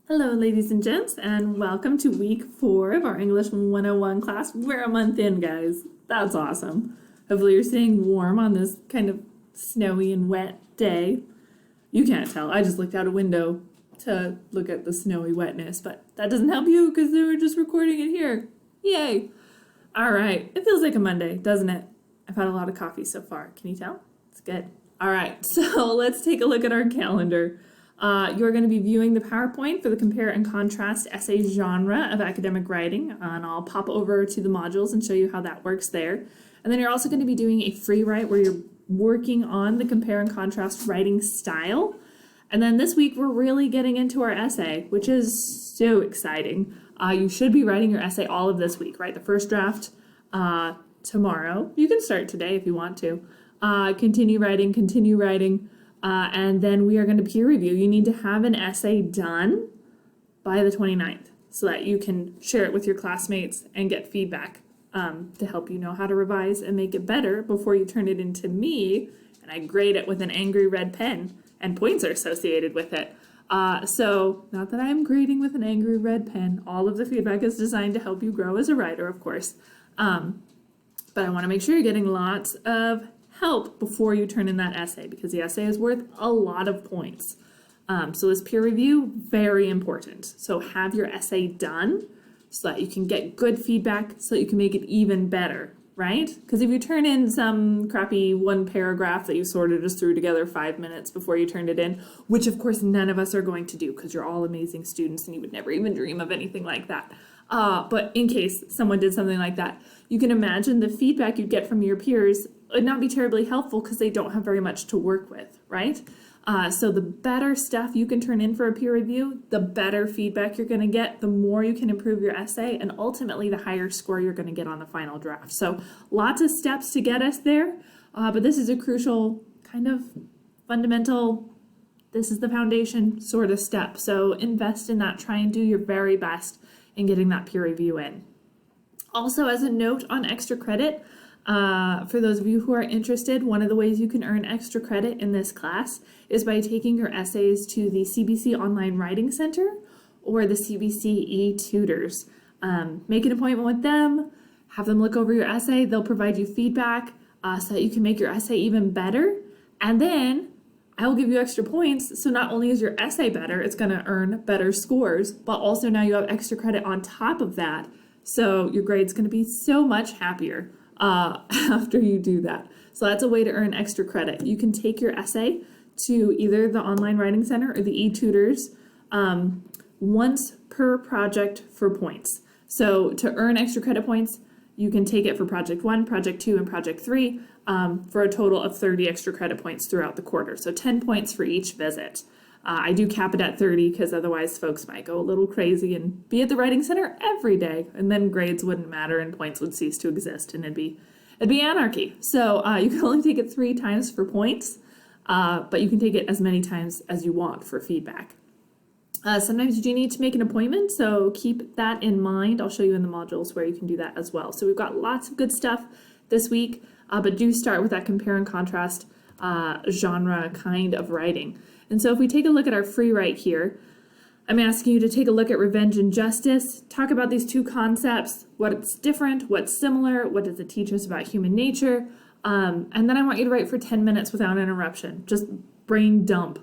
Hello, ladies and gents, and welcome to week 4 of our English 101 class. We're a month in, guys. That's awesome. Hopefully you're staying warm on this kind of snowy and wet day. You can't tell. I just looked out a window to look at the snowy wetness, but that doesn't help you because they were just recording it here. Yay! All right. It feels like a Monday, doesn't it? I've had a lot of coffee so far. Can you tell? It's good. All right. So let's take a look at our calendar. You're going to be viewing the PowerPoint for the compare and contrast essay genre of academic writing, and I'll pop over to the modules and show you how that works there. And then you're also going to be doing a free write where you're working on the compare and contrast writing style. And then this week we're really getting into our essay, which is so exciting. You should be writing your essay all of this week, right? The first draft tomorrow. You can start today if you want to. Continue writing. And then we are going to peer review. You need to have an essay done by the 29th so that you can share it with your classmates and get feedback to help you know how to revise and make it better before you turn it into me and I grade it with an angry red pen and points are associated with it. So not that I'm grading with an angry red pen. All of the feedback is designed to help you grow as a writer, of course. But I want to make sure you're getting lots of help before you turn in that essay because the essay is worth a lot of points. So this peer review, very important. So have your essay done so that you can get good feedback so that you can make it even better, right? Because if you turn in some crappy one paragraph that you sort of just threw together 5 minutes before you turned it in, which of course none of us are going to do because you're all amazing students and you would never even dream of anything like that. But in case someone did something like that, you can imagine the feedback you'd get from your peers would not be terribly helpful because they don't have very much to work with, right? So the better stuff you can turn in for a peer review, the better feedback you're going to get, the more you can improve your essay, and ultimately the higher score you're going to get on the final draft. So lots of steps to get us there, but this is a crucial kind of fundamental, this is the foundation sort of step. So invest in that, try and do your very best in getting that peer review in. Also, as a note on extra credit, for those of you who are interested, one of the ways you can earn extra credit in this class is by taking your essays to the CBC Online Writing Center or the CBC e-tutors. Make an appointment with them, have them look over your essay. They'll provide you feedback so that you can make your essay even better. And then I will give you extra points. So not only is your essay better, it's going to earn better scores, but also now you have extra credit on top of that. So your grade's going to be so much happier after you do that. So that's a way to earn extra credit. You can take your essay to either the Online Writing Center or the e-tutors once per project for points. So to earn extra credit points, you can take it for Project 1, Project 2, and Project 3 for a total of 30 extra credit points throughout the quarter. So 10 points for each visit. I do cap it at 30 because otherwise folks might go a little crazy and be at the Writing Center every day, and then grades wouldn't matter and points would cease to exist, and it'd be anarchy. So you can only take it 3 times for points, but you can take it as many times as you want for feedback. Sometimes you do need to make an appointment, so keep that in mind. I'll show you in the modules where you can do that as well. So we've got lots of good stuff this week, but do start with that compare and contrast genre kind of writing. And so if we take a look at our free write here, I'm asking you to take a look at revenge and justice, talk about these two concepts, what's different, what's similar, what does it teach us about human nature, and then I want you to write for 10 minutes without interruption. Just brain dump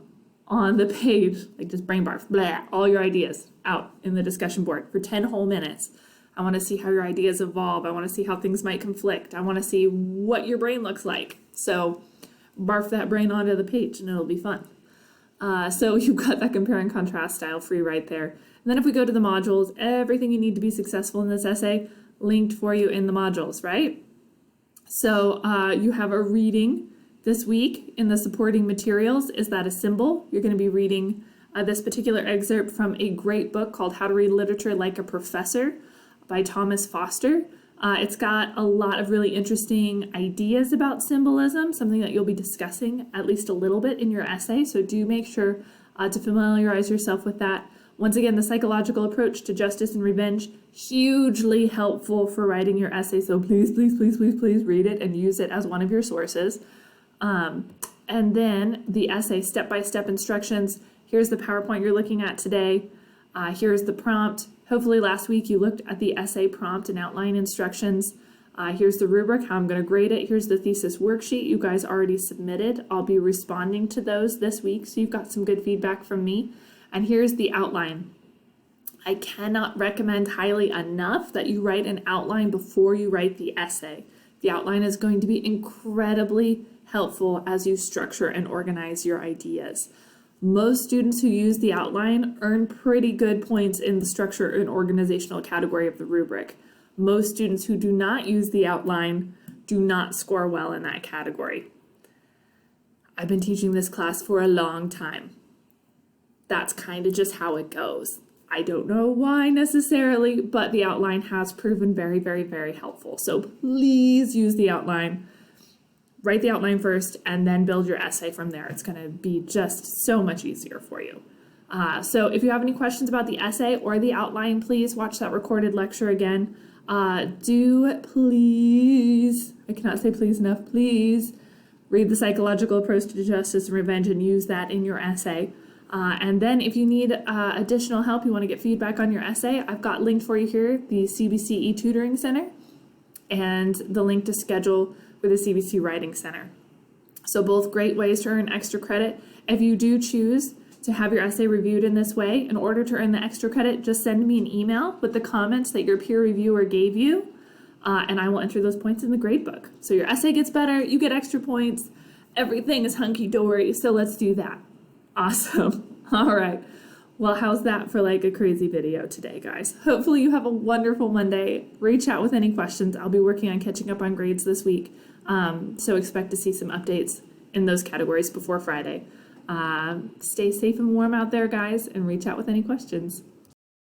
on the page, like just brain barf, blah, all your ideas out in the discussion board for 10 whole minutes. I want to see how your ideas evolve. I want to see how things might conflict. I want to see what your brain looks like. So barf that brain onto the page and it'll be fun. So you've got that compare and contrast style free right there. And then if we go to the modules, everything you need to be successful in this essay linked for you in the modules, right? So you have a reading this week in the supporting materials. Is that a symbol? You're going to be reading this particular excerpt from a great book called How to Read Literature Like a Professor by Thomas Foster. It's got a lot of really interesting ideas about symbolism, something that you'll be discussing at least a little bit in your essay, so do make sure to familiarize yourself with that. Once again, the psychological approach to justice and revenge, hugely helpful for writing your essay, so please read it and use it as one of your sources. And then the essay step-by-step instructions. Here's the PowerPoint you're looking at today. Here's the prompt. Hopefully last week you looked at the essay prompt and outline instructions. Here's the rubric, how I'm going to grade it. Here's the thesis worksheet you guys already submitted. I'll be responding to those this week, so you've got some good feedback from me. And here's the outline. I cannot recommend highly enough that you write an outline before you write the essay. The outline is going to be incredibly helpful as you structure and organize your ideas. Most students who use the outline earn pretty good points in the structure and organizational category of the rubric. Most students who do not use the outline do not score well in that category. I've been teaching this class for a long time. That's kind of just how it goes. I don't know why necessarily, but the outline has proven very, very, very helpful. So please use the outline. Write the outline first and then build your essay from there. It's going to be just so much easier for you. So if you have any questions about the essay or the outline, please watch that recorded lecture again. Do please, I cannot say please enough, please read The Psychological Approach to Justice and Revenge and use that in your essay. And then if you need additional help, you want to get feedback on your essay, I've got linked for you here, the CBC e-tutoring center and the link to schedule for the CBC Writing Center. So both great ways to earn extra credit. If you do choose to have your essay reviewed in this way, in order to earn the extra credit, just send me an email with the comments that your peer reviewer gave you, and I will enter those points in the gradebook. So your essay gets better, you get extra points, everything is hunky-dory, so let's do that. Awesome. All right. Well, how's that for like a crazy video today, guys? Hopefully you have a wonderful Monday. Reach out with any questions. I'll be working on catching up on grades this week, so expect to see some updates in those categories before Friday. Stay safe and warm out there, guys, and reach out with any questions.